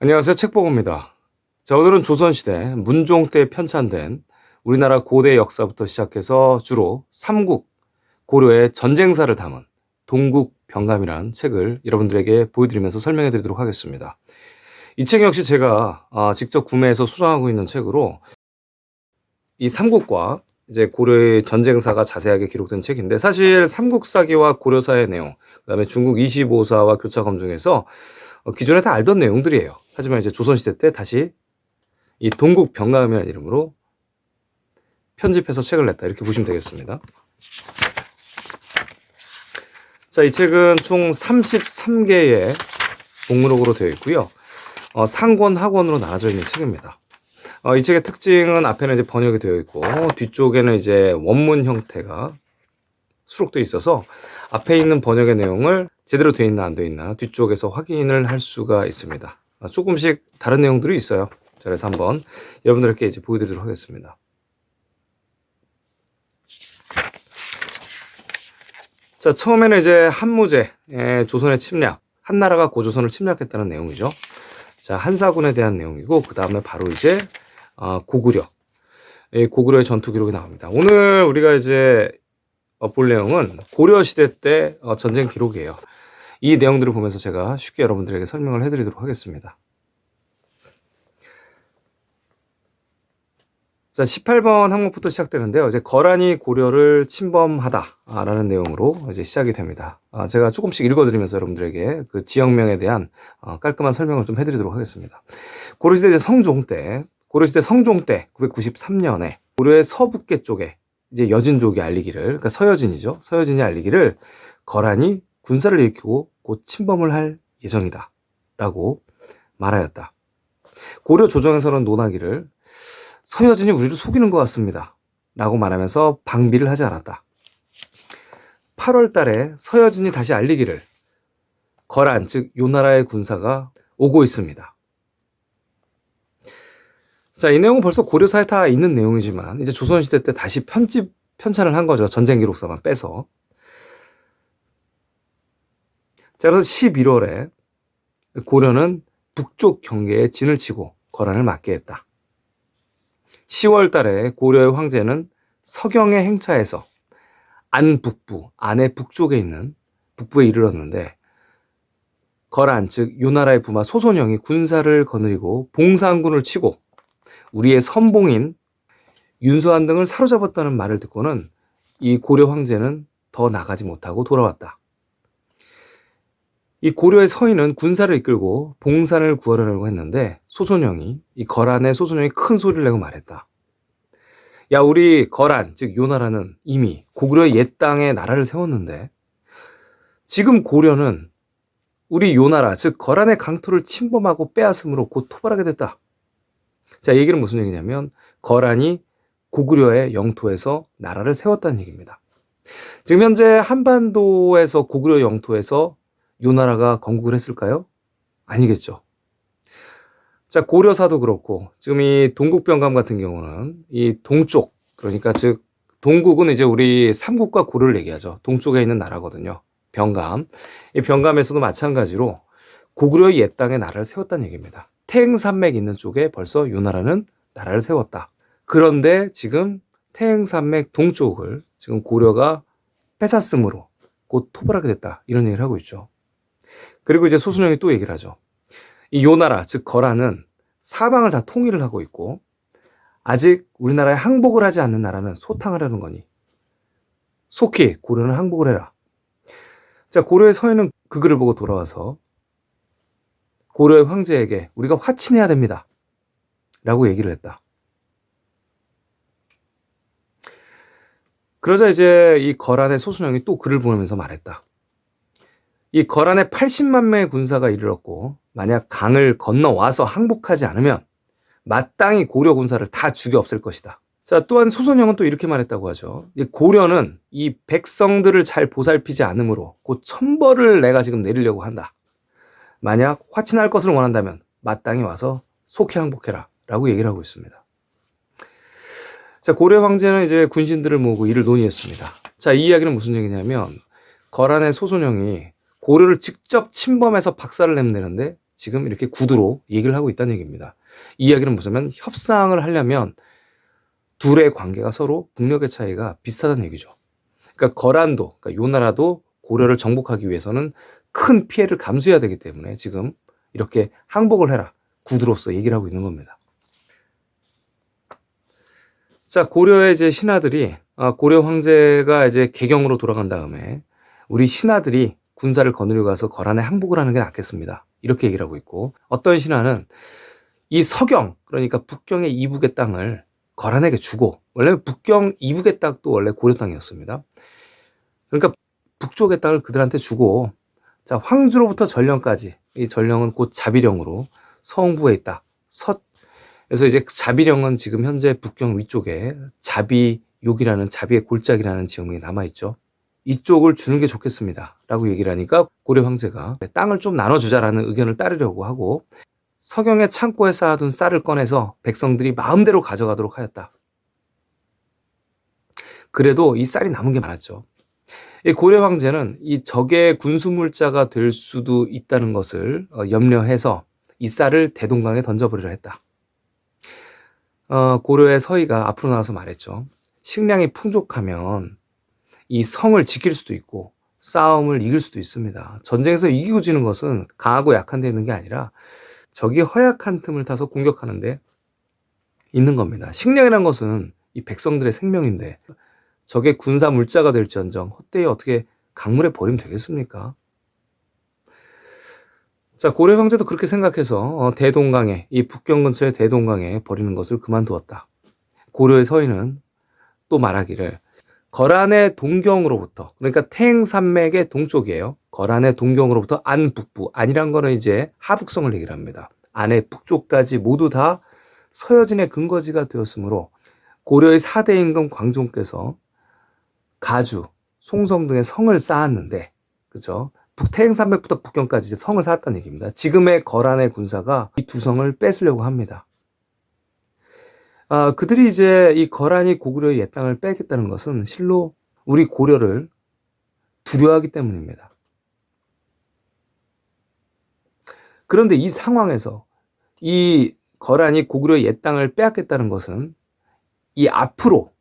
안녕하세요. 책보고입니다. 자, 오늘은 조선시대 문종 때 편찬된 우리나라 고대 역사부터 시작해서 주로 삼국, 고려의 전쟁사를 담은 동국병감이라는 책을 여러분들에게 보여드리면서 설명해 드리도록 하겠습니다. 이 책 역시 제가 직접 구매해서 소장하고 있는 책으로 이 삼국과 이제 고려의 전쟁사가 자세하게 기록된 책인데, 사실 삼국사기와 고려사의 내용, 그다음에 중국 25사와 교차 검증에서 기존에 다 알던 내용들이에요. 하지만 이제 조선시대 때 다시 이 동국병감이라는 이름으로 편집해서 책을 냈다, 이렇게 보시면 되겠습니다. 자, 이 책은 총 33개의 목록으로 되어 있고요. 상권, 하권으로 나눠져 있는 책입니다. 이 책의 특징은 앞에는 이제 번역이 되어 있고 뒤쪽에는 이제 원문 형태가 수록되어 있어서 앞에 있는 번역의 내용을 제대로 되어 있나 안 되어 있나 뒤쪽에서 확인을 할 수가 있습니다. 조금씩 다른 내용들이 있어요. 그래서 한번 여러분들께 이제 보여드리도록 하겠습니다. 자, 처음에는 이제 한무제, 조선의 침략, 한나라가 고조선을 침략했다는 내용이죠. 자, 한사군에 대한 내용이고, 그 다음에 바로 이제 고구려, 고구려의 전투 기록이 나옵니다. 오늘 우리가 이제 볼 내용은 고려 시대 때 전쟁 기록이에요. 이 내용들을 보면서 제가 쉽게 여러분들에게 설명을 해드리도록 하겠습니다. 자, 18번 항목부터 시작되는데요. 이제 거란이 고려를 침범하다라는 내용으로 이제 시작이 됩니다. 제가 조금씩 읽어드리면서 여러분들에게 그 지역명에 대한 깔끔한 설명을 좀 해드리도록 하겠습니다. 고려시대 성종 때, 993년에 고려의 서북계 쪽에 이제 여진족이 알리기를, 그러니까 서여진이죠. 서여진이 알리기를 거란이 군사를 일으키고 곧 침범을 할 예정이다 라고 말하였다. 고려 조정에서는 논하기를 서여진이 우리를 속이는 것 같습니다 라고 말하면서 방비를 하지 않았다. 8월 달에 서여진이 다시 알리기를 거란, 즉 요나라의 군사가 오고 있습니다. 자, 이 내용은 벌써 고려사에 다 있는 내용이지만 이제 조선시대 때 다시 편찬을 한 거죠. 전쟁 기록사만 빼서. 자, 그래서 11월에 고려는 북쪽 경계에 진을 치고 거란을 맞게 했다. 10월 달에 고려의 황제는 서경의 행차에서 안북부, 안의 북쪽에 있는 북부에 이르렀는데 거란, 즉 요나라의 부마 소손영이 군사를 거느리고 봉산군을 치고 우리의 선봉인 윤수한 등을 사로잡았다는 말을 듣고는 이 고려 황제는 더 나가지 못하고 돌아왔다. 이 고려의 서인은 군사를 이끌고 봉산을 구하려고 했는데 이 거란의 소손영이 큰 소리를 내고 말했다. 야, 우리 거란, 즉 요나라는 이미 고구려의 옛 땅에 나라를 세웠는데 지금 고려는 우리 요나라, 즉 거란의 강토를 침범하고 빼앗음으로 곧 토벌하게 됐다. 자, 이 얘기는 무슨 얘기냐면 거란이 고구려의 영토에서 나라를 세웠다는 얘기입니다. 지금 현재 한반도에서 고구려 영토에서 요나라가 건국을 했을까요? 아니겠죠. 자, 고려사도 그렇고 지금 이 동국병감 같은 경우는 이 동쪽, 그러니까 즉 동국은 이제 우리 삼국과 고려를 얘기하죠. 동쪽에 있는 나라거든요. 병감. 이 병감에서도 마찬가지로 고구려의 옛 땅에 나라를 세웠다는 얘기입니다. 태행산맥 있는 쪽에 벌써 요나라는 나라를 세웠다. 그런데 지금 태행산맥 동쪽을 지금 고려가 뺏었으므로 곧 토벌하게 됐다, 이런 얘기를 하고 있죠. 그리고 이제 소순영이 또 얘기를 하죠. 이 요나라, 즉 거란은 사방을 다 통일을 하고 있고 아직 우리나라에 항복을 하지 않는 나라는 소탕하려는 거니 속히 고려는 항복을 해라. 자, 고려의 서인은 그 글을 보고 돌아와서 고려의 황제에게 우리가 화친해야 됩니다 라고 얘기를 했다. 그러자 이제 이 거란의 소순영이 또 글을 보내면서 말했다. 이 거란의 80만 명의 군사가 이르렀고 만약 강을 건너와서 항복하지 않으면 마땅히 고려 군사를 다 죽여 없앨 것이다. 자, 또한 소손영은 또 이렇게 말했다고 하죠. 고려는 이 백성들을 잘 보살피지 않으므로 곧 천벌을 내가 지금 내리려고 한다. 만약 화친할 것을 원한다면 마땅히 와서 속히 항복해라 라고 얘기를 하고 있습니다. 자, 고려 황제는 이제 군신들을 모으고 이를 논의했습니다. 자, 이 이야기는 무슨 얘기냐면 거란의 소손영이 고려를 직접 침범해서 박살을 내면 되는데 지금 이렇게 구두로 얘기를 하고 있다는 얘기입니다. 이 이야기는 뭐냐면 협상을 하려면 둘의 관계가 서로 국력의 차이가 비슷하다는 얘기죠. 그러니까 거란도, 그러니까 요나라도 고려를 정복하기 위해서는 큰 피해를 감수해야 되기 때문에 지금 이렇게 항복을 해라, 구두로서 얘기를 하고 있는 겁니다. 자, 고려의 이제 신하들이, 고려 황제가 이제 개경으로 돌아간 다음에 우리 신하들이 군사를 거느리고 가서 거란에 항복을 하는 게 낫겠습니다, 이렇게 얘기를 하고 있고, 어떤 신하는 이 서경, 그러니까 북경의 이북의 땅을 거란에게 주고, 원래 북경 이북의 땅도 원래 고려 땅이었습니다. 그러니까 북쪽의 땅을 그들한테 주고, 자, 황주로부터 전령까지, 이 전령은 곧 자비령으로 서흥부에 있다. 그래서 이제 자비령은 지금 현재 북경 위쪽에 자비욕이라는, 자비의 골짜기라는 지역이 남아있죠. 이쪽을 주는 게 좋겠습니다, 라고 얘기를 하니까 고려 황제가 땅을 좀 나눠주자라는 의견을 따르려고 하고, 서경의 창고에 쌓아둔 쌀을 꺼내서 백성들이 마음대로 가져가도록 하였다. 그래도 이 쌀이 남은 게 많았죠. 이 고려 황제는 이 적의 군수물자가 될 수도 있다는 것을 염려해서 이 쌀을 대동강에 던져버리려 했다. 고려의 서희가 앞으로 나와서 말했죠. 식량이 풍족하면 이 성을 지킬 수도 있고 싸움을 이길 수도 있습니다. 전쟁에서 이기고 지는 것은 강하고 약한 데 있는 게 아니라 적이 허약한 틈을 타서 공격하는데 있는 겁니다. 식량이란 것은 이 백성들의 생명인데 적의 군사 물자가 될지언정 헛되이 어떻게 강물에 버리면 되겠습니까? 자, 고려 황제도 그렇게 생각해서 대동강에, 이 북경 근처의 대동강에 버리는 것을 그만두었다. 고려의 서인은 또 말하기를 거란의 동경으로부터, 그러니까 태행산맥의 동쪽이에요. 거란의 동경으로부터 안 북부, 안이란 거는 이제 하북성을 얘기를 합니다. 안의 북쪽까지 모두 다 서여진의 근거지가 되었으므로 고려의 4대 임금 광종께서 가주, 송성 등의 성을 쌓았는데, 그죠? 태행산맥부터 북경까지 이제 성을 쌓았다는 얘기입니다. 지금의 거란의 군사가 이 두 성을 뺏으려고 합니다. 그들이 이제 이 거란이 고구려의 옛 땅을 뺏겠다는 것은 실로 우리 고려를 두려워하기 때문입니다. 그런데 이 상황에서 이 거란이 고구려의 옛 땅을 빼앗겠다는 것은 이 앞으로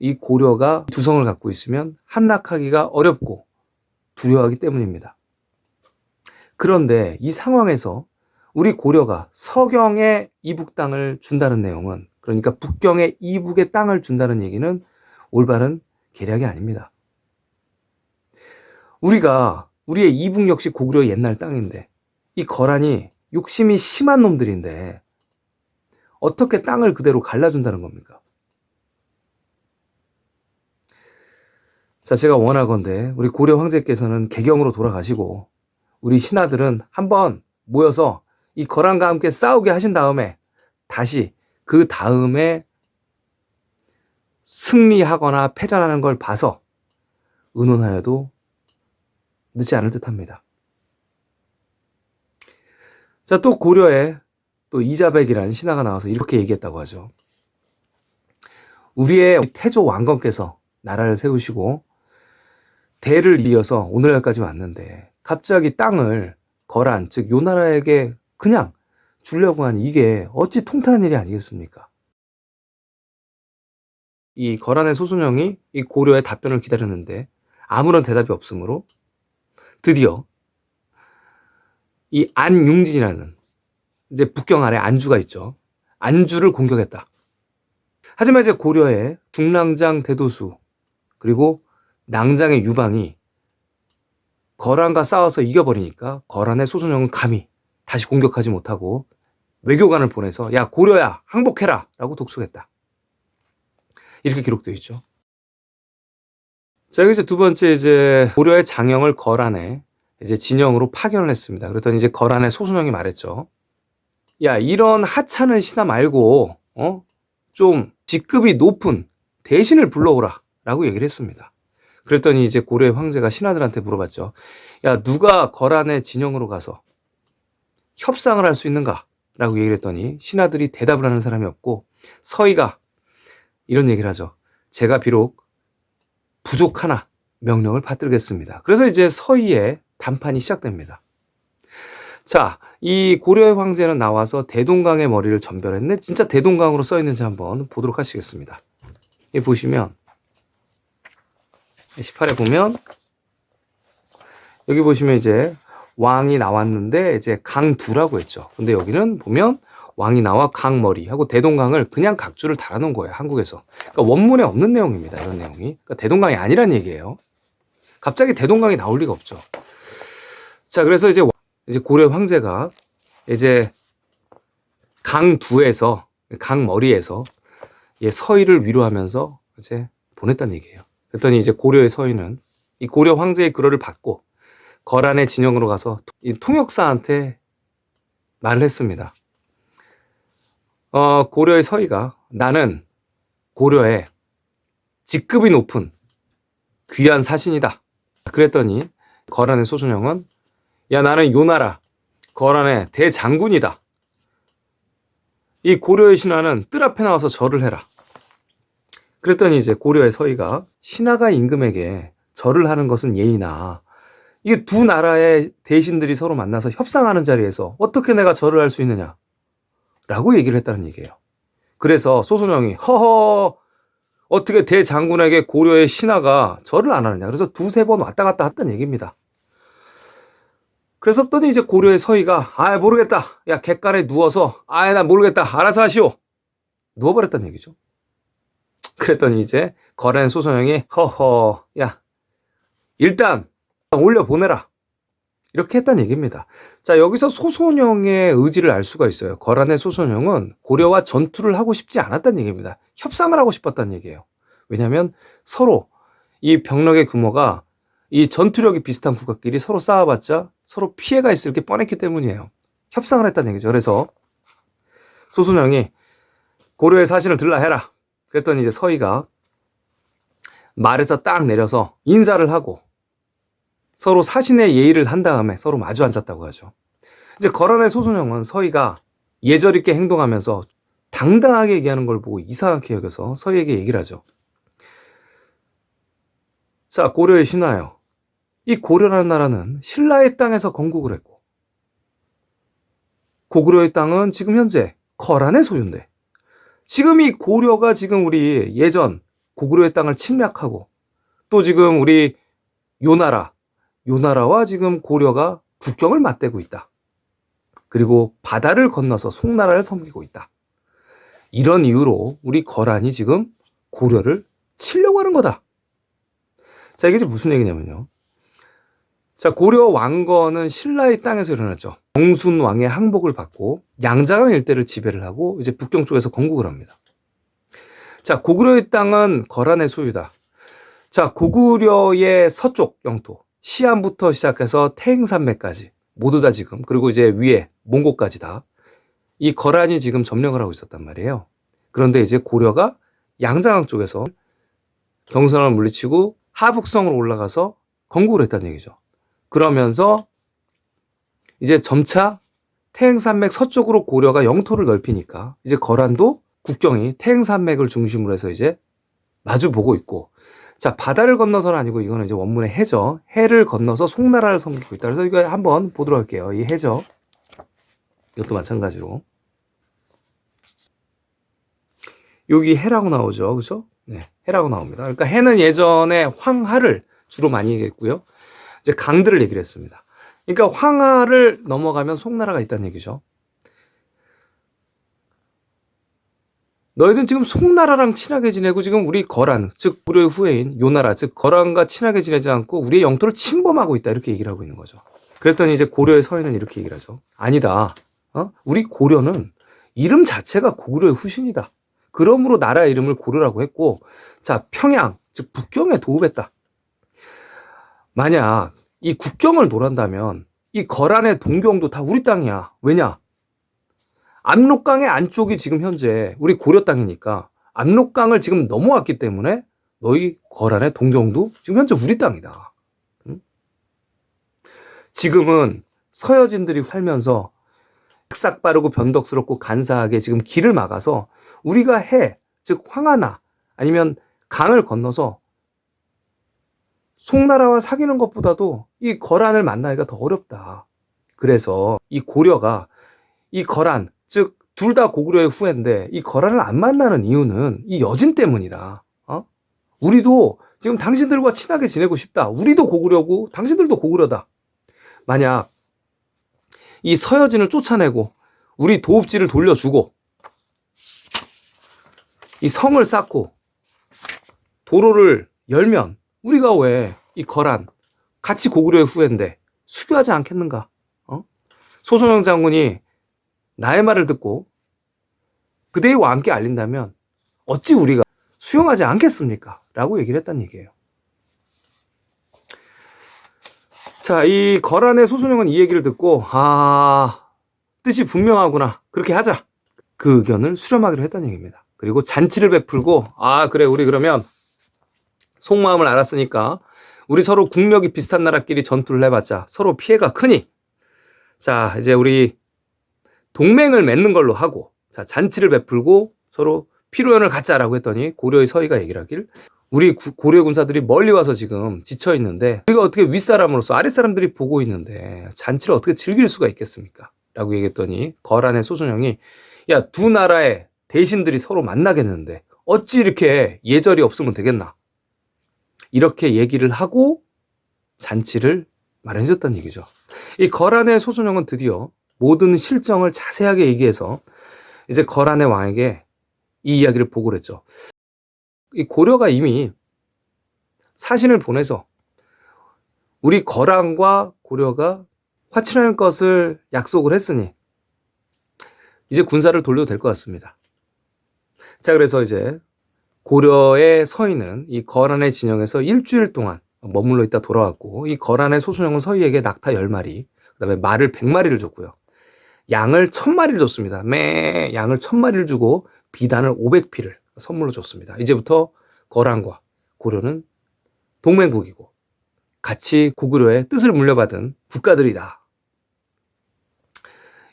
이 고려가 두 성을 갖고 있으면 함락하기가 어렵고 두려워하기 때문입니다. 그런데 이 상황에서 우리 고려가 서경의 이북 땅을 준다는 내용은, 그러니까 북경의 이북의 땅을 준다는 얘기는 올바른 계략이 아닙니다. 우리의 이북 역시 고구려의 옛날 땅인데 이 거란이 욕심이 심한 놈들인데 어떻게 땅을 그대로 갈라준다는 겁니까? 자, 제가 원하건대 우리 고려 황제께서는 개경으로 돌아가시고 우리 신하들은 한번 모여서 이 거란과 함께 싸우게 하신 다음에 다시 그 다음에 승리하거나 패전하는 걸 봐서 의논하여도 늦지 않을 듯합니다. 자, 또 고려에 또 이자백이라는 신하가 나와서 이렇게 얘기했다고 하죠. 우리의 태조 왕건께서 나라를 세우시고 대를 이어서 오늘날까지 왔는데 갑자기 땅을 거란, 즉 요나라에게 그냥 주려고 하니 이게 어찌 통탄한 일이 아니겠습니까? 이 거란의 소순영이 이 고려의 답변을 기다렸는데 아무런 대답이 없으므로 드디어 이 안융진이라는, 이제 북경 아래 안주가 있죠. 안주를 공격했다. 하지만 이제 고려의 중랑장 대도수 그리고 낭장의 유방이 거란과 싸워서 이겨버리니까 거란의 소순영은 감히 다시 공격하지 못하고 외교관을 보내서 야, 고려야, 항복해라 라고 독촉했다. 이렇게 기록되어 있죠. 자, 여기 이제 두 번째, 이제 고려의 장영을 거란의 이제 진영으로 파견을 했습니다. 그랬더니 이제 거란의 소순영이 말했죠. 야, 이런 하찮은 신하 말고 좀 직급이 높은 대신을 불러오라 라고 얘기를 했습니다. 그랬더니 이제 고려의 황제가 신하들한테 물어봤죠. 야, 누가 거란의 진영으로 가서 협상을 할 수 있는가? 라고 얘기를 했더니 신하들이 대답을 하는 사람이 없고 서희가 이런 얘기를 하죠. 제가 비록 부족하나 명령을 받들겠습니다. 그래서 이제 서희의談판이 시작됩니다. 자, 이 고려의 황제는 나와서 대동강의 머리를 전별했네. 진짜 대동강으로 써 있는지 한번 보도록 하시겠습니다. 여기 보시면 18에 보면 여기 보시면 이제 왕이 나왔는데 이제 강두라고 했죠. 근데 여기는 보면 왕이 나와 강머리 하고 대동강을 그냥 각주를 달아놓은 거예요. 한국에서. 그러니까 원문에 없는 내용입니다. 이런 내용이. 그러니까 대동강이 아니란 얘기예요. 갑자기 대동강이 나올 리가 없죠. 자, 그래서 이제 고려 황제가 이제 강두에서 강머리에서 서희를 위로하면서 이제 보냈다는 얘기예요. 그랬더니 이제 고려의 서희는 이 고려 황제의 글을 받고 거란의 진영으로 가서 이 통역사한테 말을 했습니다. 고려의 서희가 나는 고려의 직급이 높은 귀한 사신이다. 그랬더니 거란의 소순영은 야, 나는 요나라 거란의 대장군이다. 이 고려의 신하는 뜰 앞에 나와서 절을 해라. 그랬더니 이제 고려의 서희가 신하가 임금에게 절을 하는 것은 예의나 이게 두 나라의 대신들이 서로 만나서 협상하는 자리에서 어떻게 내가 절을 할 수 있느냐 라고 얘기를 했다는 얘기예요. 그래서 소순영이 허허 어떻게 대장군에게 고려의 신하가 절을 안 하느냐. 그래서 두세 번 왔다 갔다 했다는 얘기입니다. 그래서 또 이제 고려의 서희가 모르겠다. 야, 객간에 누워서 나 모르겠다. 알아서 하시오. 누워버렸다는 얘기죠. 그랬더니 이제 거란 소순영이 허허 야 일단 올려보내라. 이렇게 했다는 얘기입니다. 자, 여기서 소순영의 의지를 알 수가 있어요. 거란의 소순영은 고려와 전투를 하고 싶지 않았다는 얘기입니다. 협상을 하고 싶었다는 얘기예요. 왜냐하면 서로 이 병력의 규모가 이 전투력이 비슷한 국가끼리 서로 싸워봤자 서로 피해가 있을 게 뻔했기 때문이에요. 협상을 했다는 얘기죠. 그래서 소순영이 고려의 사신을 들라 해라. 그랬더니 이제 서희가 말에서 딱 내려서 인사를 하고 서로 사신의 예의를 한 다음에 서로 마주 앉았다고 하죠. 이제 거란의 소순영은 서희가 예절 있게 행동하면서 당당하게 얘기하는 걸 보고 이상하게 여겨서 서희에게 얘기를 하죠. 자, 고려의 신하여. 이 고려라는 나라는 신라의 땅에서 건국을 했고 고구려의 땅은 지금 현재 거란의 소유인데 지금 이 고려가 지금 우리 예전 고구려의 땅을 침략하고 또 지금 우리 요나라와 지금 고려가 국경을 맞대고 있다. 그리고 바다를 건너서 송나라를 섬기고 있다. 이런 이유로 우리 거란이 지금 고려를 치려고 하는 거다. 자, 이게 무슨 얘기냐면요. 자, 고려 왕건은 신라의 땅에서 일어났죠. 정순 왕의 항복을 받고 양자강 일대를 지배를 하고 이제 북경 쪽에서 건국을 합니다. 자, 고구려의 땅은 거란의 소유다. 자, 고구려의 서쪽 영토, 시안부터 시작해서 태행산맥까지 모두 다 지금, 그리고 이제 위에 몽고까지 다 이 거란이 지금 점령을 하고 있었단 말이에요. 그런데 이제 고려가 양자강 쪽에서 경선을 물리치고 하북성으로 올라가서 건국을 했다는 얘기죠. 그러면서 이제 점차 태행산맥 서쪽으로 고려가 영토를 넓히니까 이제 거란도 국경이 태행산맥을 중심으로 해서 이제 마주 보고 있고, 자, 바다를 건너서는 아니고 이거는 이제 원문의 해죠. 해를 건너서 송나라를 섬기고 있다. 그래서 이거 한번 보도록 할게요. 이 해죠. 이것도 마찬가지로 여기 해라고 나오죠. 그죠? 네, 해라고 나옵니다. 그러니까 해는 예전에 황하를 주로 많이 얘기했고요. 이제 강들을 얘기를 했습니다. 그러니까 황하를 넘어가면 송나라가 있다는 얘기죠. 너희들은 지금 송나라랑 친하게 지내고 지금 우리 거란, 즉 고려의 후예인 요나라, 즉 거란과 친하게 지내지 않고 우리의 영토를 침범하고 있다. 이렇게 얘기를 하고 있는 거죠. 그랬더니 이제 고려의 서희는 이렇게 얘기를 하죠. 아니다. 우리 고려는 이름 자체가 고구려의 후신이다. 그러므로 나라의 이름을 고려라고 했고, 자, 평양, 즉 북경에 도읍했다. 만약 이 국경을 노란다면 이 거란의 동경도 다 우리 땅이야. 왜냐? 압록강의 안쪽이 지금 현재 우리 고려 땅이니까 압록강을 지금 넘어왔기 때문에 너희 거란의 동경도 지금 현재 우리 땅이다. 응? 지금은 서여진들이 살면서 싹바르고 변덕스럽고 간사하게 지금 길을 막아서 우리가 해, 즉 황하나 아니면 강을 건너서 송나라와 사귀는 것보다도 이 거란을 만나기가 더 어렵다. 그래서 이 고려가 이 거란, 즉 둘 다 고구려의 후예인데 이 거란을 안 만나는 이유는 이 여진 때문이다. 우리도 지금 당신들과 친하게 지내고 싶다. 우리도 고구려고 당신들도 고구려다. 만약 이 서여진을 쫓아내고 우리 도읍지를 돌려주고 이 성을 쌓고 도로를 열면 우리가 왜 이 거란 같이 고구려의 후예인데 수교하지 않겠는가? 소선영 장군이 나의 말을 듣고 그대와 함께 알린다면 어찌 우리가 수용하지 않겠습니까? 라고 얘기를 했다는 얘기예요. 자, 이 거란의 소선영은 이 얘기를 듣고 뜻이 분명하구나. 그렇게 하자. 그 의견을 수렴하기로 했다는 얘기입니다. 그리고 잔치를 베풀고 그래 우리 그러면 속마음을 알았으니까 우리 서로 국력이 비슷한 나라끼리 전투를 해봤자 서로 피해가 크니 자 이제 우리 동맹을 맺는 걸로 하고 자 잔치를 베풀고 서로 피로연을 갖자라고 했더니 고려의 서희가 얘기를 하길 우리 고려 군사들이 멀리 와서 지금 지쳐 있는데 우리가 어떻게 윗사람으로서 아랫사람들이 보고 있는데 잔치를 어떻게 즐길 수가 있겠습니까? 라고 얘기했더니 거란의 소선영이 야, 두 나라의 대신들이 서로 만나겠는데 어찌 이렇게 예절이 없으면 되겠나? 이렇게 얘기를 하고 잔치를 마련해줬다는 얘기죠. 이 거란의 소선영은 드디어 모든 실정을 자세하게 얘기해서 이제 거란의 왕에게 이 이야기를 보고를 했죠. 이 고려가 이미 사신을 보내서 우리 거란과 고려가 화친하는 것을 약속을 했으니 이제 군사를 돌려도 될 것 같습니다. 자, 그래서 이제 고려의 서희는 이 거란의 진영에서 일주일 동안 머물러 있다 돌아왔고 이 거란의 소선영은 서희에게 낙타 10마리 그다음에 말을 100마리를 줬고요. 양을 1000마리를 줬습니다. 양을 1000마리를 주고 비단을 500피를 선물로 줬습니다. 이제부터 거란과 고려는 동맹국이고 같이 고구려의 뜻을 물려받은 국가들이다.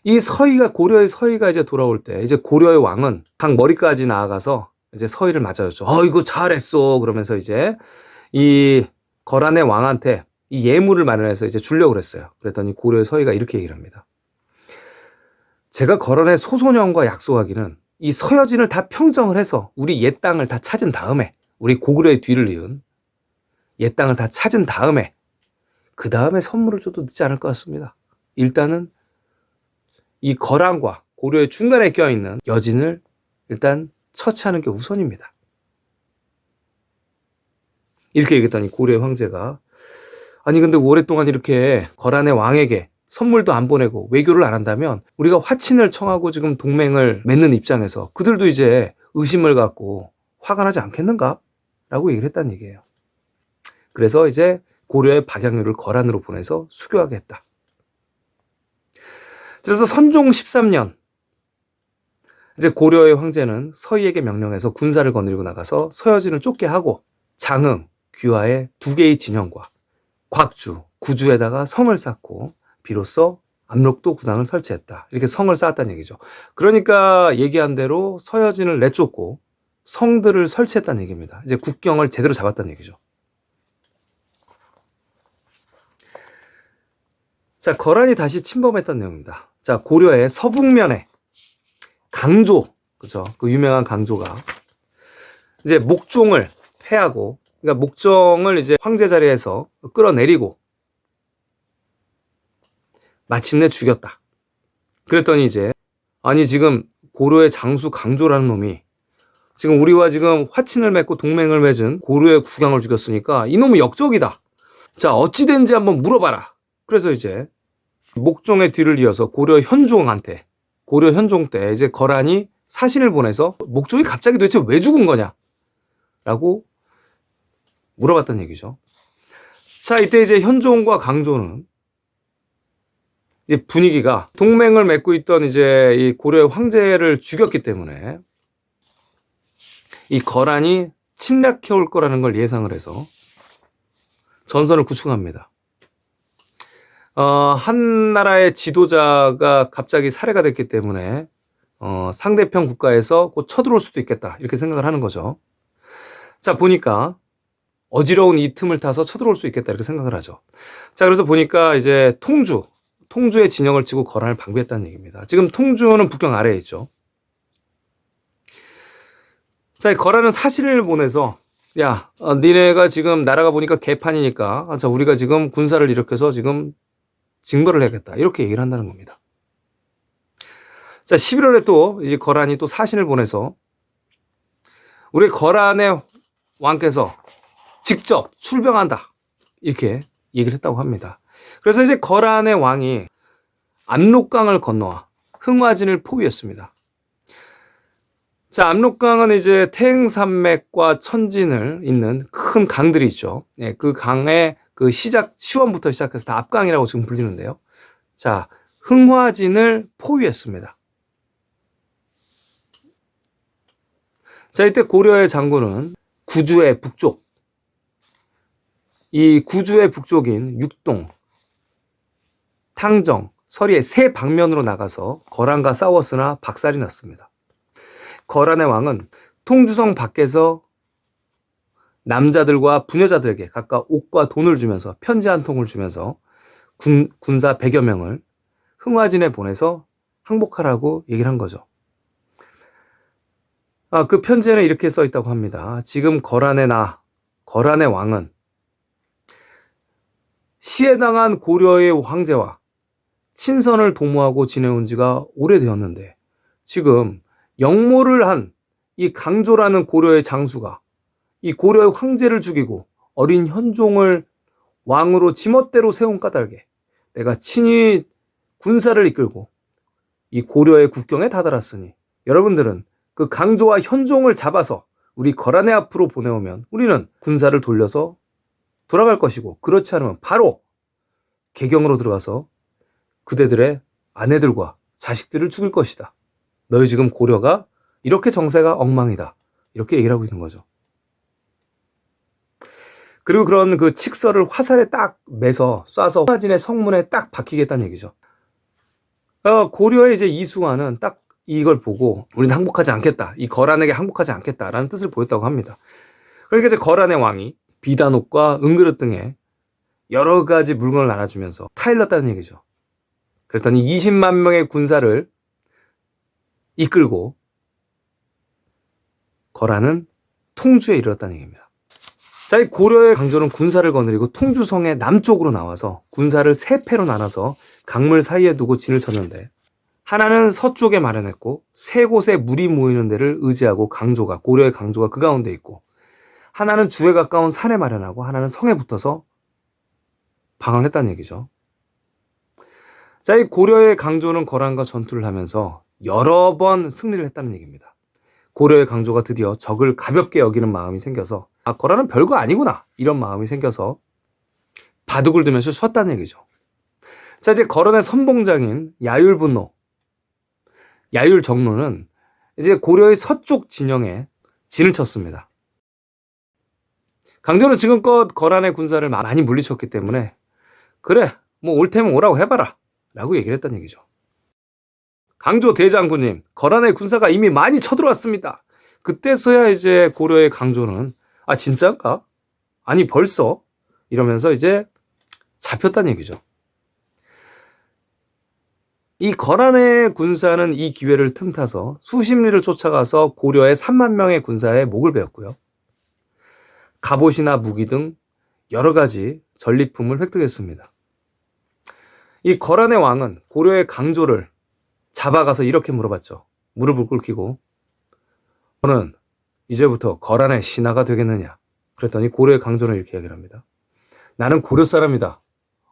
이 서희가 고려의 서희가 이제 돌아올 때 이제 고려의 왕은 각 머리까지 나아가서 이제 서희를 맞아줬죠. 이거 잘했어. 그러면서 이제 이 거란의 왕한테 이 예물을 마련해서 이제 주려고 그랬어요. 그랬더니 고려의 서희가 이렇게 얘기를 합니다. 제가 거란의 소소년과 약속하기는 이 서여진을 다 평정을 해서 우리 옛 땅을 다 찾은 다음에 우리 고구려의 뒤를 이은 옛 땅을 다 찾은 다음에 그 다음에 선물을 줘도 늦지 않을 것 같습니다. 일단은 이 거란과 고려의 중간에 껴있는 여진을 일단 처치하는 게 우선입니다. 이렇게 얘기했더니 고려의 황제가 아니 근데 오랫동안 이렇게 거란의 왕에게 선물도 안 보내고 외교를 안 한다면 우리가 화친을 청하고 지금 동맹을 맺는 입장에서 그들도 이제 의심을 갖고 화가 나지 않겠는가? 라고 얘기를 했다는 얘기예요. 그래서 이제 고려의 박양률을 거란으로 보내서 수교하게 했다. 그래서 선종 13년 이제 고려의 황제는 서희에게 명령해서 군사를 거느리고 나가서 서여진을 쫓게 하고 장흥, 귀화의 2개의 진영과 곽주, 구주에다가 성을 쌓고 비로소 압록도 군항을 설치했다. 이렇게 성을 쌓았다는 얘기죠. 그러니까 얘기한 대로 서여진을 내쫓고 성들을 설치했다는 얘기입니다. 이제 국경을 제대로 잡았다는 얘기죠. 자, 거란이 다시 침범했다는 내용입니다. 자, 고려의 서북면에 강조, 그죠? 그 유명한 강조가 이제 목종을 패하고, 그러니까 목종을 이제 황제 자리에서 끌어내리고 마침내 죽였다. 그랬더니 이제 아니 지금 고려의 장수 강조라는 놈이 지금 우리와 지금 화친을 맺고 동맹을 맺은 고려의 국왕을 죽였으니까 이놈은 역적이다. 자, 어찌 된지 한번 물어봐라. 그래서 이제 목종의 뒤를 이어서 고려 현종 때 이제 거란이 사신을 보내서 목종이 갑자기 도대체 왜 죽은 거냐? 라고 물어봤던 얘기죠. 자, 이때 이제 현종과 강조는 이제 분위기가 동맹을 맺고 있던 이제 이 고려의 황제를 죽였기 때문에 이 거란이 침략해 올 거라는 걸 예상을 해서 전선을 구축합니다. 한 나라의 지도자가 갑자기 살해가 됐기 때문에 상대편 국가에서 곧 쳐들어올 수도 있겠다 이렇게 생각을 하는 거죠. 자, 보니까 어지러운 이 틈을 타서 쳐들어올 수 있겠다 이렇게 생각을 하죠. 자, 그래서 보니까 이제 통주의 진영을 치고 거란을 방비했다는 얘기입니다. 지금 통주는 북경 아래에 있죠. 자, 이 거란은 사신을 보내서 야, 니네가 지금 나라가 보니까 개판이니까 자, 우리가 지금 군사를 일으켜서 지금 징벌을 해야겠다. 이렇게 얘기를 한다는 겁니다. 자, 11월에 또 이제 거란이 또 사신을 보내서 우리 거란의 왕께서 직접 출병한다. 이렇게 얘기를 했다고 합니다. 그래서 이제 거란의 왕이 압록강을 건너와 흥화진을 포위했습니다. 자, 압록강은 이제 태행산맥과 천진을 잇는 큰 강들이 있죠. 예, 그 강의 그 시원부터 시작해서 다 압강이라고 지금 불리는데요. 자, 흥화진을 포위했습니다. 자, 이때 고려의 장군은 구주의 북쪽, 이 구주의 북쪽인 육동, 탕정, 서리의 세 방면으로 나가서 거란과 싸웠으나 박살이 났습니다. 거란의 왕은 통주성 밖에서 남자들과 부녀자들에게 각각 옷과 돈을 주면서 편지 한 통을 주면서 군사 100여 명을 흥화진에 보내서 항복하라고 얘기를 한 거죠. 그 편지에는 이렇게 써 있다고 합니다. 지금 거란의 왕은 시해당한 고려의 황제와 친선을 도모하고 지내온 지가 오래되었는데 지금 역모를 한 이 강조라는 고려의 장수가 이 고려의 황제를 죽이고 어린 현종을 왕으로 지멋대로 세운 까닭에 내가 친히 군사를 이끌고 이 고려의 국경에 다다랐으니 여러분들은 그 강조와 현종을 잡아서 우리 거란의 앞으로 보내오면 우리는 군사를 돌려서 돌아갈 것이고 그렇지 않으면 바로 개경으로 들어가서 그대들의 아내들과 자식들을 죽일 것이다. 너희 지금 고려가 이렇게 정세가 엉망이다. 이렇게 얘기를 하고 있는 거죠. 그리고 그런 그 칙서를 화살에 딱 매서 쏴서 흥화진의 성문에 딱 박히겠다는 얘기죠. 고려의 이제 이승환은 딱 이걸 보고 우리는 항복하지 않겠다. 이 거란에게 항복하지 않겠다라는 뜻을 보였다고 합니다. 그러니까 이제 거란의 왕이 비단옷과 은그릇 등의 여러 가지 물건을 나눠주면서 타일렀다는 얘기죠. 그랬더니 20만 명의 군사를 이끌고 거란은 통주에 이르렀다는 얘기입니다. 자, 이 고려의 강조는 군사를 거느리고 통주성의 남쪽으로 나와서 군사를 세 패로 나눠서 강물 사이에 두고 진을 쳤는데 하나는 서쪽에 마련했고 세 곳에 물이 모이는 데를 의지하고 고려의 강조가 그 가운데 있고 하나는 주에 가까운 산에 마련하고 하나는 성에 붙어서 방어했다는 얘기죠. 자, 이 고려의 강조는 거란과 전투를 하면서 여러 번 승리를 했다는 얘기입니다. 고려의 강조가 드디어 적을 가볍게 여기는 마음이 생겨서 거란은 별거 아니구나 이런 마음이 생겨서 바둑을 두면서 쉬었다는 얘기죠. 자, 이제 거란의 선봉장인 야율정로는 이제 고려의 서쪽 진영에 진을 쳤습니다. 강조는 지금껏 거란의 군사를 많이 물리쳤기 때문에 그래 뭐 올 테면 오라고 해봐라 라고 얘기를 했다는 얘기죠. 강조 대장군님, 거란의 군사가 이미 많이 쳐들어왔습니다. 그때서야 이제 고려의 강조는 진짜인가? 아니 벌써? 이러면서 이제 잡혔다는 얘기죠. 이 거란의 군사는 이 기회를 틈타서 수십 리를 쫓아가서 고려의 3만 명의 군사의 목을 베었고요. 갑옷이나 무기 등 여러 가지 전리품을 획득했습니다. 이 거란의 왕은 고려의 강조를 잡아가서 이렇게 물어봤죠. 무릎을 꿇히고 너는 이제부터 거란의 신하가 되겠느냐? 그랬더니 고려의 강조는 이렇게 이야기를 합니다. 나는 고려 사람이다.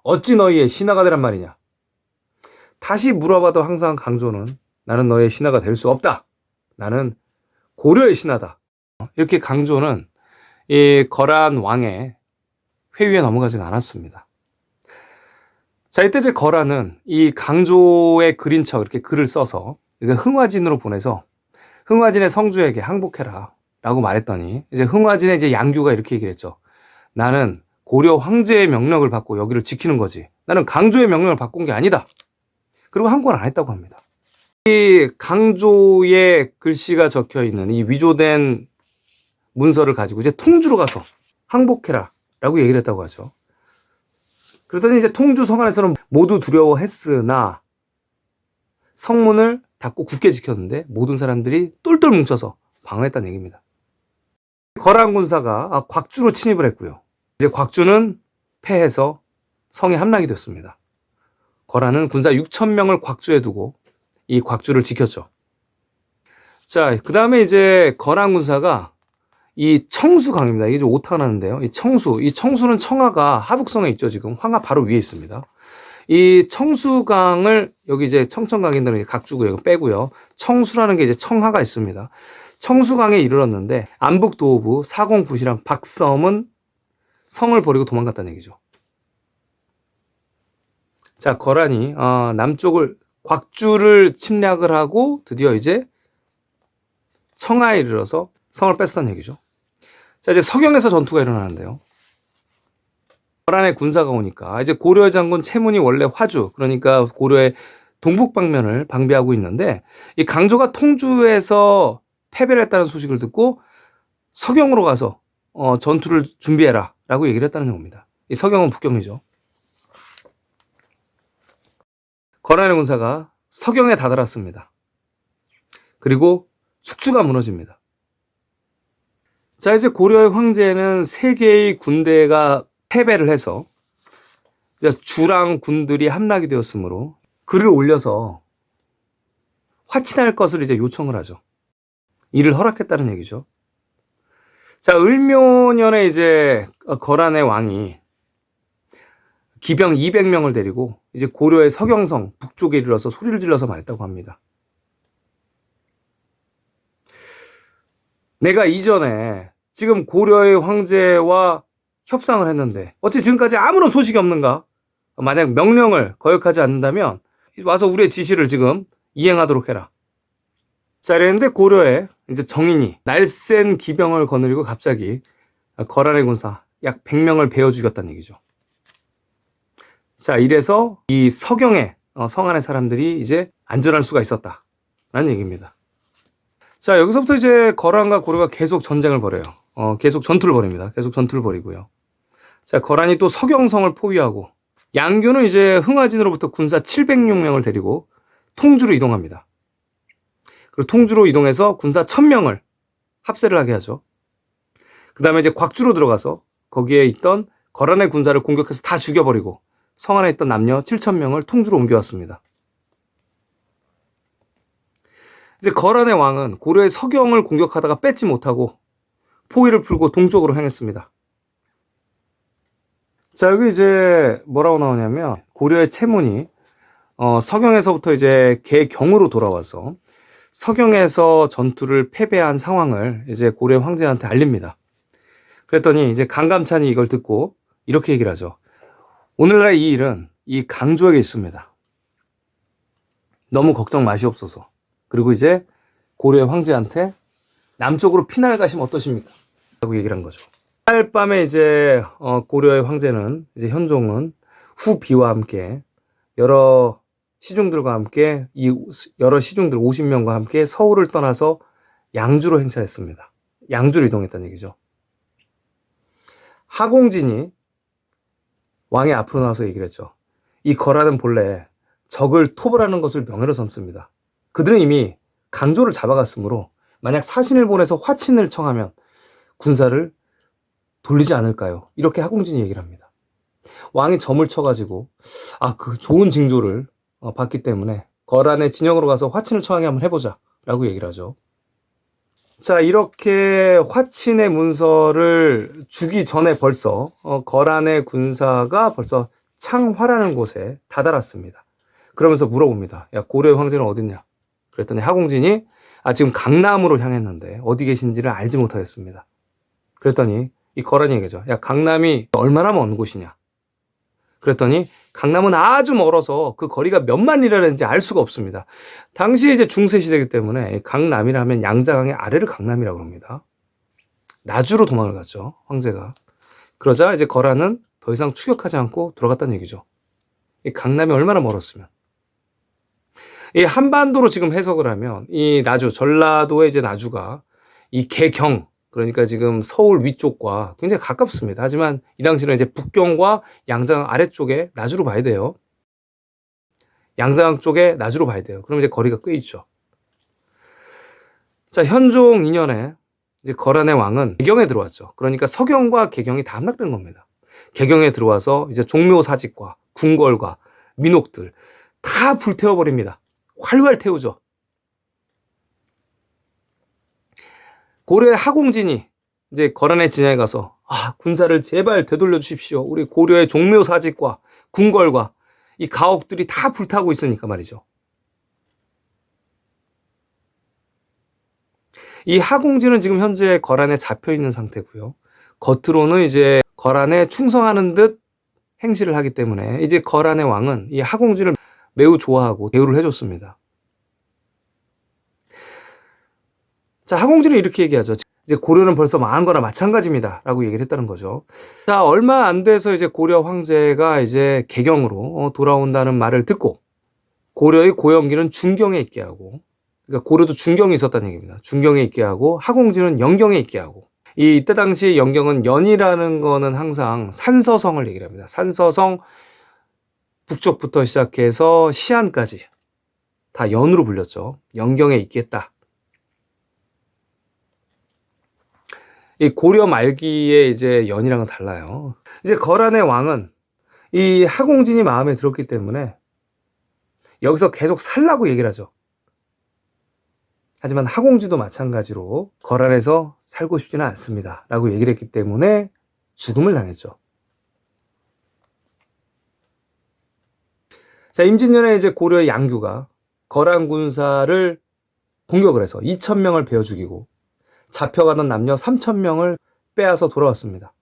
어찌 너희의 신하가 되란 말이냐? 다시 물어봐도 항상 강조는 나는 너의 신하가 될 수 없다. 나는 고려의 신하다. 이렇게 강조는 이 거란 왕의 회유에 넘어가지 않았습니다. 자, 이때 이제 거란은 이 강조의 그린 척 이렇게 글을 써서 흥화진으로 보내서 흥화진의 성주에게 항복해라 라고 말했더니 이제 흥화진의 이제 양규가 이렇게 얘기를 했죠. 나는 고려 황제의 명령을 받고 여기를 지키는 거지. 나는 강조의 명령을 받고 온 게 아니다. 그리고 항복을 안 했다고 합니다. 이 강조의 글씨가 적혀 있는 이 위조된 문서를 가지고 이제 통주로 가서 항복해라 라고 얘기를 했다고 하죠. 그러더니 이제 통주 성안에서는 모두 두려워했으나 성문을 닫고 굳게 지켰는데 모든 사람들이 똘똘 뭉쳐서 방어했다는 얘기입니다. 거란 군사가 곽주로 침입을 했고요. 이제 곽주는 패해서 성에 함락이 됐습니다. 거란은 군사 6,000명을 곽주에 두고 이 곽주를 지켰죠. 자, 그 다음에 이제 거란 군사가 이 청수강입니다. 이게 좀 오타가 나는데요. 이 청수는 청하가 하북성에 있죠. 지금 황하 바로 위에 있습니다. 이 청수강을 여기 이제 청천강인들은 각주고요. 이거 빼고요. 청수라는 게 이제 청하가 있습니다. 청수강에 이르렀는데 안북도호부 사공부시랑 박섬은 성을 버리고 도망갔다는 얘기죠. 자, 거란이 남쪽을 곽주를 침략을 하고 드디어 이제 청하에 이르러서 성을 뺐었다는 얘기죠. 자, 이제 서경에서 전투가 일어나는데요. 거란의 군사가 오니까 이제 고려의 장군 채문이 원래 화주, 그러니까 고려의 동북 방면을 방비하고 있는데 이 강조가 통주에서 패배를 했다는 소식을 듣고 서경으로 가서 전투를 준비해라 라고 얘기를 했다는 겁니다. 이 서경은 북경이죠. 거란의 군사가 서경에 다다랐습니다. 그리고 숙주가 무너집니다. 자, 이제 고려의 황제는 3개의 군대가 패배를 해서 주랑 군들이 함락이 되었으므로 글을 올려서 화친할 것을 이제 요청을 하죠. 이를 허락했다는 얘기죠. 자, 을묘년에 이제 거란의 왕이 기병 200명을 데리고 이제 고려의 서경성 북쪽에 이르러서 소리를 질러서 말했다고 합니다. 내가 이전에 지금 고려의 황제와 협상을 했는데 어찌 지금까지 아무런 소식이 없는가? 만약 명령을 거역하지 않는다면 와서 우리의 지시를 지금 이행하도록 해라. 자, 이랬는데 고려의 이제 정인이 날쌘 기병을 거느리고 갑자기 거란의 군사 약 100명을 베어 죽였다는 얘기죠. 자, 이래서 이 서경의 성 안의 사람들이 이제 안전할 수가 있었다라는 얘기입니다. 자, 여기서부터 이제 거란과 고려가 계속 전쟁을 벌여요. 계속 전투를 벌입니다. 계속 전투를 벌이고요. 자, 거란이 또 서경성을 포위하고 양규는 이제 흥화진으로부터 군사 706명을 데리고 통주로 이동합니다. 그리고 통주로 이동해서 군사 1000명을 합세를 하게 하죠. 그 다음에 이제 곽주로 들어가서 거기에 있던 거란의 군사를 공격해서 다 죽여버리고 성 안에 있던 남녀 7000명을 통주로 옮겨왔습니다. 이제 거란의 왕은 고려의 서경을 공격하다가 뺏지 못하고 포위를 풀고 동쪽으로 향했습니다. 자, 여기 이제 뭐라고 나오냐면 고려의 채문이 서경에서부터 이제 개경으로 돌아와서 서경에서 전투를 패배한 상황을 이제 고려 황제한테 알립니다. 그랬더니 이제 강감찬이 이걸 듣고 이렇게 얘기를 하죠. 오늘날 이 일은 이 강조에게 있습니다. 너무 걱정 마시옵소서. 그리고 이제 고려의 황제한테 남쪽으로 피난을 가시면 어떠십니까? 라고 얘기를 한 거죠. 그날 밤에 이제 고려의 황제는 이제 현종은 후비와 함께 여러 시중들과 함께 여러 시중들 50명과 함께 서울을 떠나서 양주로 행차했습니다. 양주로 이동했다는 얘기죠. 하공진이 왕의 앞으로 나와서 얘기를 했죠. 이 거란은 본래 적을 토벌하는 것을 명예로 삼습니다. 그들은 이미 강조를 잡아갔으므로 만약 사신을 보내서 화친을 청하면 군사를 돌리지 않을까요? 이렇게 하공진이 얘기를 합니다. 왕이 점을 쳐가지고 그 좋은 징조를 봤기 때문에 거란의 진영으로 가서 화친을 청하게 한번 해보자 라고 얘기를 하죠. 자, 이렇게 화친의 문서를 주기 전에 벌써 거란의 군사가 벌써 창화라는 곳에 다다랐습니다. 그러면서 물어봅니다. 야, 고려의 황제는 어딨냐? 그랬더니 하공진이 지금 강남으로 향했는데 어디 계신지를 알지 못하겠습니다. 그랬더니 이 거란이 얘기하죠. 야, 강남이 얼마나 먼 곳이냐? 그랬더니 강남은 아주 멀어서 그 거리가 몇만 리라는지 알 수가 없습니다. 당시 이제 중세시대이기 때문에 강남이라면 양자강의 아래를 강남이라고 합니다. 나주로 도망을 갔죠, 황제가. 그러자 이제 거란은 더 이상 추격하지 않고 돌아갔다는 얘기죠. 이 강남이 얼마나 멀었으면. 이 한반도로 지금 해석을 하면 이 나주, 전라도의 이제 나주가 이 개경, 그러니까 지금 서울 위쪽과 굉장히 가깝습니다. 하지만 이 당시는 이제 북경과 양자강 아래쪽에 나주로 봐야 돼요. 양자강 쪽에 나주로 봐야 돼요. 그럼 이제 거리가 꽤 있죠. 자, 현종 2년에 이제 거란의 왕은 개경에 들어왔죠. 그러니까 서경과 개경이 다 함락된 겁니다. 개경에 들어와서 이제 종묘 사직과 궁궐과 민옥들 다 불태워버립니다. 활활 태우죠. 고려의 하공진이 이제 거란의 진야에 가서 군사를 제발 되돌려 주십시오. 우리 고려의 종묘 사직과 궁궐과 이 가옥들이 다 불타고 있으니까 말이죠. 이 하공진은 지금 현재 거란에 잡혀 있는 상태고요. 겉으로는 이제 거란에 충성하는 듯 행실을 하기 때문에 이제 거란의 왕은 이 하공진을 매우 좋아하고 대우를 해줬습니다. 자, 하공진은 이렇게 얘기하죠. 이제 고려는 벌써 망한 거나 마찬가지입니다. 라고 얘기를 했다는 거죠. 자, 얼마 안 돼서 이제 고려 황제가 이제 개경으로 돌아온다는 말을 듣고 고려의 고영기는 중경에 있게 하고, 그러니까 고려도 중경이 있었다는 얘기입니다. 중경에 있게 하고 하공진은 영경에 있게 하고, 이때 당시 영경은 연이라는 거는 항상 산서성을 얘기를 합니다. 산서성 북쪽부터 시작해서 시안까지 다 연으로 불렸죠. 영경에 있겠다. 이 고려 말기에 이제 연이랑은 달라요. 이제 거란의 왕은 이 하공진이 마음에 들었기 때문에 여기서 계속 살라고 얘기를 하죠. 하지만 하공진도 마찬가지로 거란에서 살고 싶지는 않습니다. 라고 얘기를 했기 때문에 죽음을 당했죠. 자, 임진년에 이제 고려의 양규가 거란 군사를 공격을 해서 2,000명을 베어 죽이고 잡혀가던 남녀 3,000명을 빼앗아 돌아왔습니다.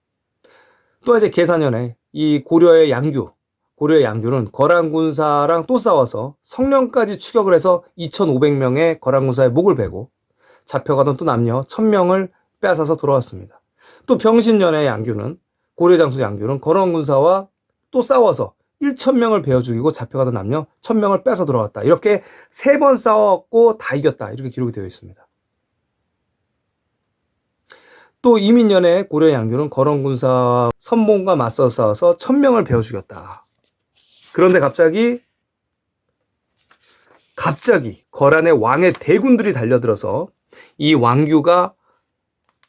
또 이제 계사년에 이 고려의 양규는 거란 군사랑 또 싸워서 성령까지 추격을 해서 2,500명의 거란 군사의 목을 베고 잡혀가던 또 남녀 1,000명을 빼앗아서 돌아왔습니다. 또 병신년의 고려 장수 양규는 거란 군사와 또 싸워서 1,000명을 베어 죽이고 잡혀가던 남녀 1,000명을 빼앗아 돌아왔다. 이렇게 3번 싸웠고 다 이겼다. 이렇게 기록이 되어 있습니다. 또 이민년에 고려 양규는 거란 군사와 선봉과 맞서 싸워서 1,000명을 베어 죽였다. 그런데 갑자기 거란의 왕의 대군들이 달려들어서 이 왕규가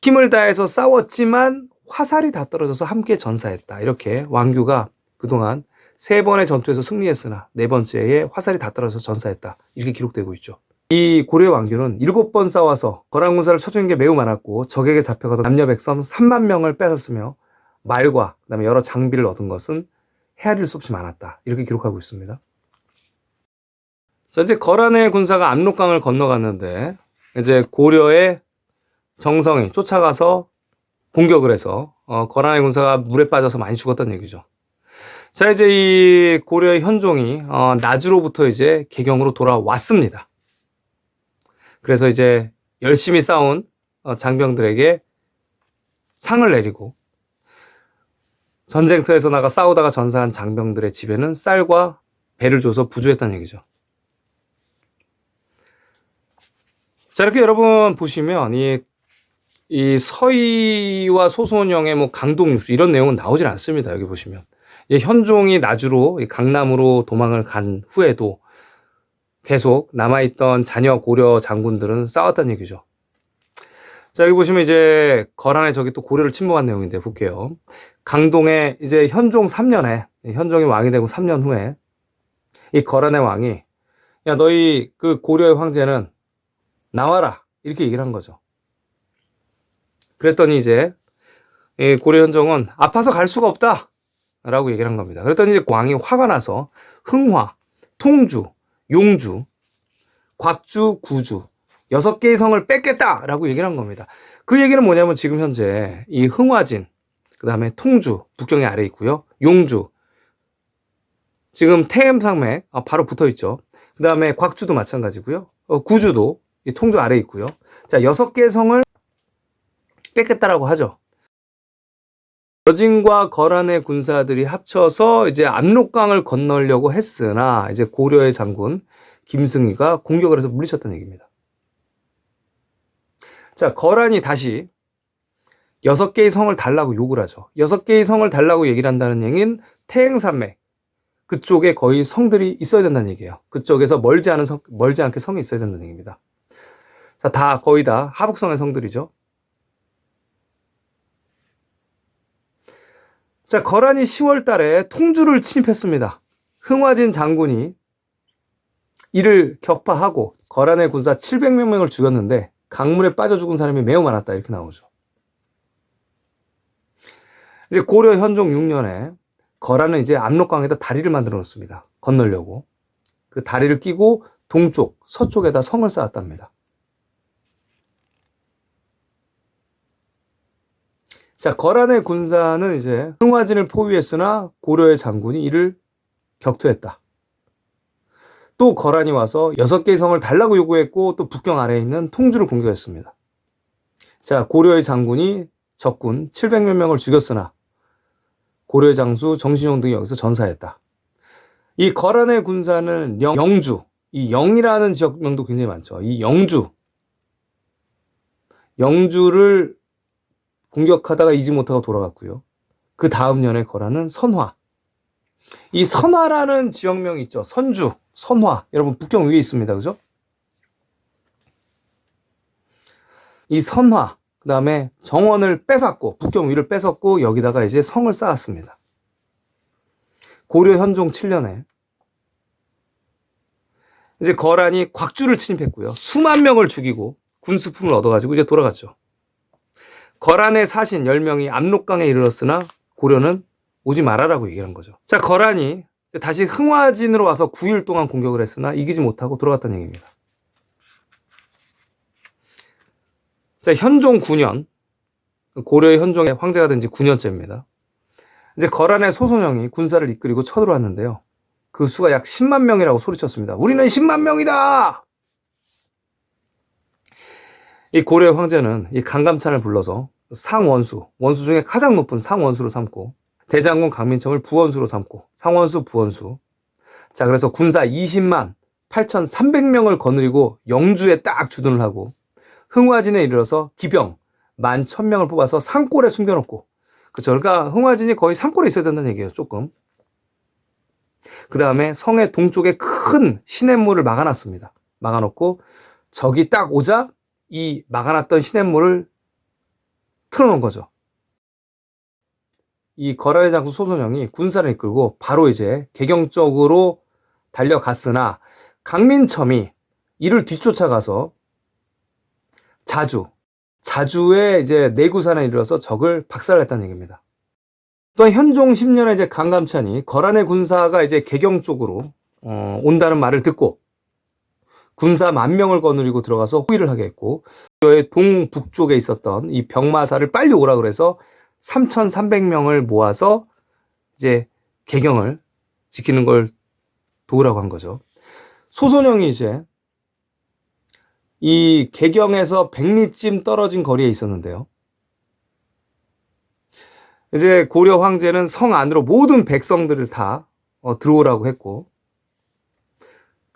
힘을 다해서 싸웠지만 화살이 다 떨어져서 함께 전사했다. 이렇게 왕규가 그동안 3번의 전투에서 승리했으나 4번째에 화살이 다 떨어져서 전사했다. 이렇게 기록되고 있죠. 이 고려 왕규는 7번 싸워서 거란 군사를 쳐죽인 게 매우 많았고 적에게 잡혀가던 남녀 백성 3만 명을 뺏었으며 말과 그다음에 여러 장비를 얻은 것은 헤아릴 수 없이 많았다. 이렇게 기록하고 있습니다. 자, 이제 거란의 군사가 압록강을 건너갔는데 이제 고려의 정성이 쫓아가서 공격을 해서 거란의 군사가 물에 빠져서 많이 죽었다는 얘기죠. 자, 이제 이 고려의 현종이 나주로부터 이제 개경으로 돌아왔습니다. 그래서 이제 열심히 싸운 장병들에게 상을 내리고 전쟁터에서 나가 싸우다가 전사한 장병들의 집에는 쌀과 배를 줘서 부주했다는 얘기죠. 자, 이렇게 여러분 보시면 이 서희와 소손영의 뭐 강동육주 이런 내용은 나오질 않습니다. 여기 보시면 이제 현종이 나주로 강남으로 도망을 간 후에도 계속 남아있던 자녀 고려 장군들은 싸웠다는 얘기죠. 자, 여기 보시면 이제 거란의 적이 또 고려를 침범한 내용인데 볼게요. 강동에 이제 현종 3년에 현종이 왕이 되고 3년 후에 이 거란의 왕이 야, 너희 그 고려의 황제는 나와라 이렇게 얘기를 한 거죠. 그랬더니 이제 이 고려 현종은 아파서 갈 수가 없다 라고 얘기를 한 겁니다. 그랬더니 이제 왕이 화가 나서 흥화, 통주, 용주, 곽주, 구주 6개의 성을 뺏겠다라고 얘기를 한 겁니다. 그 얘기는 뭐냐면 지금 현재 이 흥화진, 그 다음에 통주, 북경에 아래 있고요. 용주, 지금 태엠산맥 바로 붙어 있죠. 그 다음에 곽주도 마찬가지고요. 구주도 이 통주 아래 있고요. 자, 6개의 성을 뺏겠다라고 하죠. 여진과 거란의 군사들이 합쳐서 이제 압록강을 건너려고 했으나 이제 고려의 장군 김승희가 공격을 해서 물리쳤다는 얘기입니다. 자, 거란이 다시 6개의 성을 달라고 욕을 하죠. 6개의 성을 달라고 얘기를 한다는 얘기는 태행산맥 그쪽에 거의 성들이 있어야 된다는 얘기예요. 그쪽에서 멀지 않게 성이 있어야 된다는 얘기입니다. 자, 거의 다 하북성의 성들이죠. 자, 거란이 10월 달에 통주를 침입했습니다. 흥화진 장군이 이를 격파하고 거란의 군사 700명을 죽였는데 강물에 빠져 죽은 사람이 매우 많았다. 이렇게 나오죠. 이제 고려 현종 6년에 거란은 이제 압록강에다 다리를 만들어 놓습니다. 건너려고. 그 다리를 끼고 동쪽, 서쪽에다 성을 쌓았답니다. 자, 거란의 군사는 이제 흥화진을 포위했으나 고려의 장군이 이를 격투했다. 또 거란이 와서 6개의 성을 달라고 요구했고 또 북경 아래에 있는 통주를 공격했습니다. 자, 고려의 장군이 적군 700여 명을 죽였으나 고려의 장수 정신용 등이 여기서 전사했다. 이 거란의 군사는 영주, 이 영이라는 지역명도 굉장히 많죠. 이 영주를 공격하다가 이지 못하고 돌아갔고요. 그 다음 년에 거란은 선화. 이 선화라는 지역명이 있죠. 선주, 선화. 여러분 북경 위에 있습니다. 그죠? 이 선화, 그 다음에 정원을 뺏었고 북경 위를 뺏었고 여기다가 이제 성을 쌓았습니다. 고려 현종 7년에 이제 거란이 곽주를 침입했고요. 수만 명을 죽이고 군수품을 얻어가지고 이제 돌아갔죠. 거란의 사신 10명이 압록강에 이르렀으나 고려는 오지 말아라고 얘기한 거죠. 자, 거란이 다시 흥화진으로 와서 9일 동안 공격을 했으나 이기지 못하고 돌아갔다는 얘기입니다. 자, 현종 9년, 고려의 현종의 황제가 된 지 9년째입니다. 이제 거란의 소손형이 군사를 이끌고 쳐들어왔는데요. 그 수가 약 10만 명이라고 소리쳤습니다. 우리는 10만 명이다! 이 고려의 황제는 이 강감찬을 불러서 상원수, 원수 중에 가장 높은 상원수로 삼고 대장군 강민청을 부원수로 삼고 상원수, 부원수. 자, 그래서 군사 20만 8,300명을 거느리고 영주에 딱 주둔을 하고 흥화진에 이르러서 기병 11,000명을 뽑아서 산골에 숨겨놓고 그쵸. 그러니까 흥화진이 거의 산골에 있어야 된다는 얘기예요. 조금. 그 다음에 성의 동쪽에 큰 시냇물을 막아놨습니다. 막아놓고 적이 딱 오자 이 막아놨던 시냇물을 틀어놓은 거죠. 이 거란의 장수 소손형이 군사를 이끌고 바로 이제 개경 쪽으로 달려갔으나 강민첨이 이를 뒤쫓아가서 자주에 이제 내구산에 이르러서 적을 박살냈다는 얘기입니다. 또한 현종 10년에 이제 강감찬이 거란의 군사가 이제 개경 쪽으로 온다는 말을 듣고 군사 10,000명을 거느리고 들어가서 호위를 하게 했고 고려의 동북쪽에 있었던 이 병마사를 빨리 오라 그래서 3,300명을 모아서 이제 개경을 지키는 걸 도우라고 한 거죠. 소손형이 이제 이 개경에서 100리쯤 떨어진 거리에 있었는데요. 이제 고려 황제는 성 안으로 모든 백성들을 다 들어오라고 했고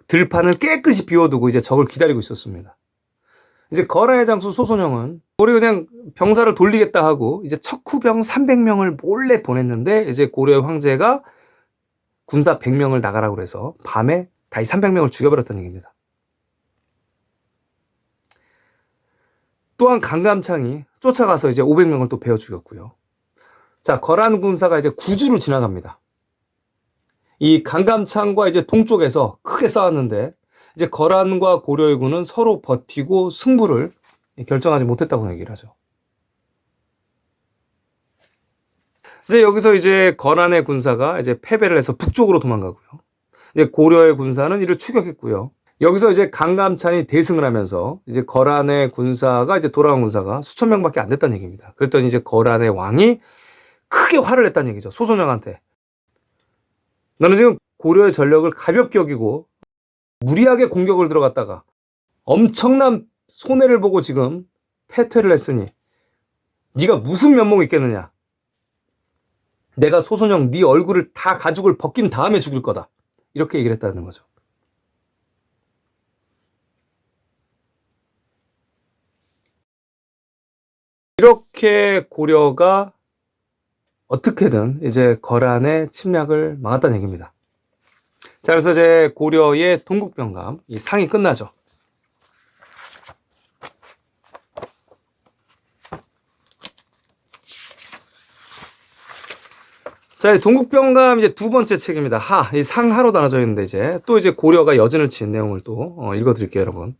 들판을 깨끗이 비워두고 이제 적을 기다리고 있었습니다. 이제 거란의 장수 소손형은 우리 그냥 병사를 돌리겠다 하고 이제 척후병 300명을 몰래 보냈는데 이제 고려 황제가 군사 100명을 나가라고 그래서 밤에 다시 300명을 죽여버렸다는 얘기입니다. 또한 강감창이 쫓아가서 이제 500명을 또 베어 죽였고요. 자, 거란 군사가 이제 구주를 지나갑니다. 이 강감창과 이제 동쪽에서 크게 싸웠는데 이제 거란과 고려의 군은 서로 버티고 승부를 결정하지 못했다고 얘기를 하죠. 이제 여기서 이제 거란의 군사가 이제 패배를 해서 북쪽으로 도망가고요. 이제 고려의 군사는 이를 추격했고요. 여기서 이제 강감찬이 대승을 하면서 이제 거란의 군사가 이제 돌아온 군사가 수천 명밖에 안 됐다는 얘기입니다. 그랬더니 이제 거란의 왕이 크게 화를 냈다는 얘기죠. 소손형한테. 너는 지금 고려의 전력을 가볍게 여기고 무리하게 공격을 들어갔다가 엄청난 손해를 보고 지금 패퇴를 했으니 네가 무슨 면목이 있겠느냐. 내가 소손형 네 얼굴을 다 가죽을 벗긴 다음에 죽일 거다. 이렇게 얘기를 했다는 거죠. 이렇게 고려가 어떻게든 이제 거란의 침략을 막았다는 얘기입니다. 자, 그래서 이제 고려의 동국병감, 이 상이 끝나죠. 자, 이 동국병감 이제 두 번째 책입니다. 이 상하로 나눠져 있는데 이제 또 이제 고려가 여진을 친 내용을 또 읽어드릴게요, 여러분.